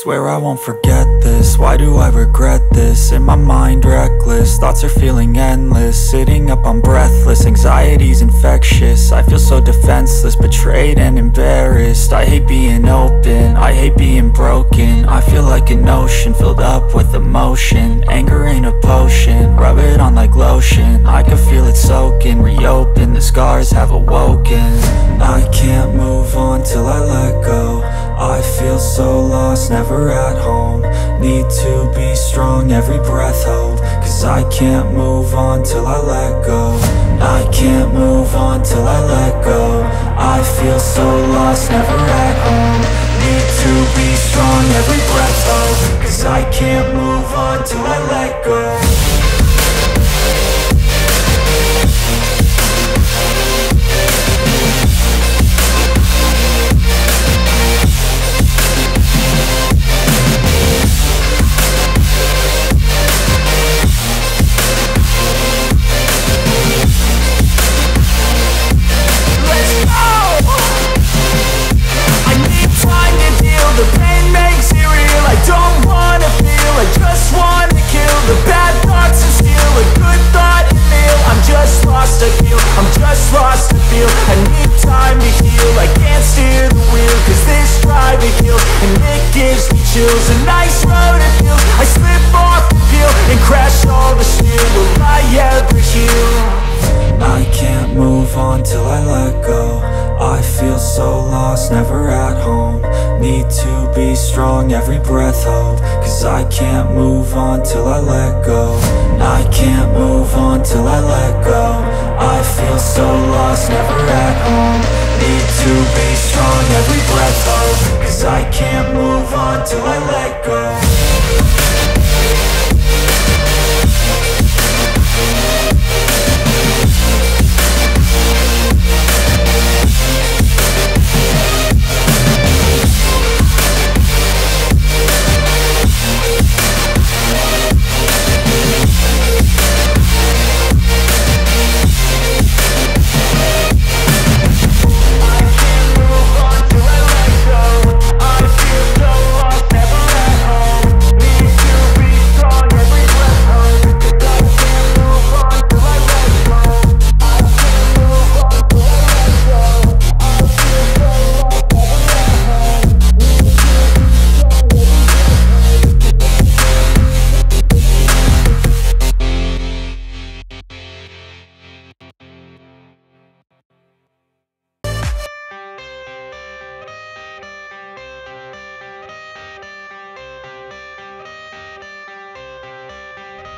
Swear I won't forget this, why do I regret this? In my mind reckless, thoughts are feeling endless. Sitting up, I'm breathless, anxiety's infectious. I feel so defenseless, betrayed and embarrassed. I hate being open, I hate being broken. I feel like an ocean, filled up with emotion. Anger ain't a potion, rub it on like lotion. I can feel it soaking, reopen, the scars have awoken. I can't move on till I let go. I feel so lost, never at home. Need to be strong, every breath hold. Cause I can't move on till I let go. I can't move on till I let go. I feel so lost, never at home. Need to be strong, every breath hold. Cause I can't move on till I let go. I'm just lost to feel, I need time to heal. I can't steer the wheel, cause this driving kills. And it gives me chills, a nice road it feels. I slip off the peel and crash all the steel. Will I ever heal? I can't move on till I let go. I feel so lost, never at home. Need to be strong, every breath hold. Cause I can't move on till I let go. I can't move on till I let go. I feel so lost, never at home. Need to be strong, every breath hold. Cause I can't move on till I let go.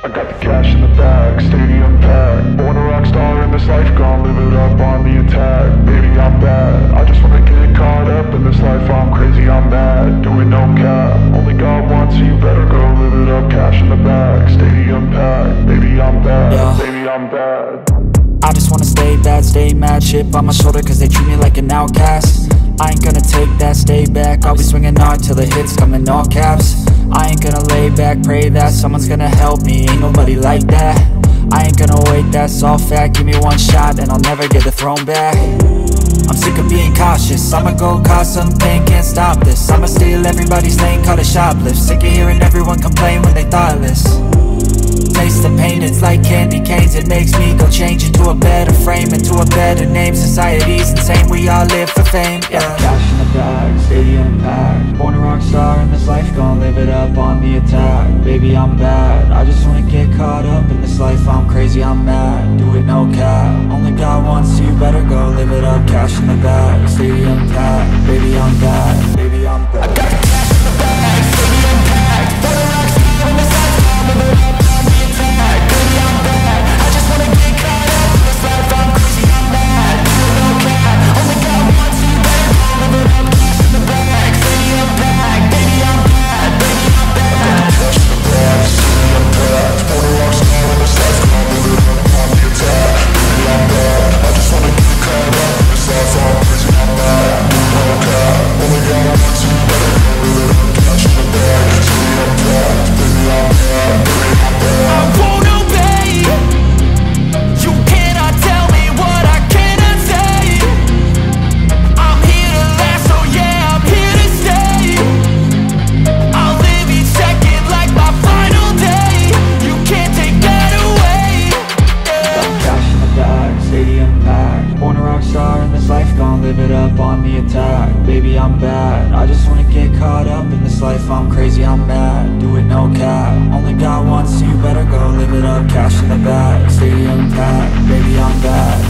I got the cash in the bag, stadium packed. Born a rock star in this life, gon' live it up on the attack. Baby, I'm bad, I just wanna get caught up in this life. I'm crazy, I'm mad, doing no cap. Only God wants you, better go live it up. Cash in the bag, stadium packed. Baby, I'm bad, yeah. Baby, I'm bad. I just wanna stay bad, stay mad. Chip on my shoulder cause they treat me like an outcast. I ain't gonna take that, stay back. I'll be swinging hard till the hits come in all caps. I ain't gonna lay back, pray that someone's gonna help me. Ain't nobody like that. I ain't gonna wait, that's all fact. Give me one shot and I'll never get the throne back. I'm sick of being cautious, I'ma go cause some pain, can't stop this. I'ma steal everybody's lane, call it shoplift. Sick of hearing everyone complain when they thoughtless. Taste the pain, it's like candy canes. It makes me go change into a better frame, into a better name. Society's insane, we all live for fame, yeah. Cash in the bag, stadium packed. Born a rock star in this life, gon' live it up on the attack. Baby, I'm bad, I just wanna get caught up in this life. I'm crazy, I'm mad, do it no cap. Only God wants you, better go live it up. Cash in the bag, stadium packed. Baby, I'm bad, baby, I'm bad. I got the cash in the bag, stadium packed. Born a rock star in this life, gon' live it up. Only God up, cash in the bag, stadium packed, baby I'm back.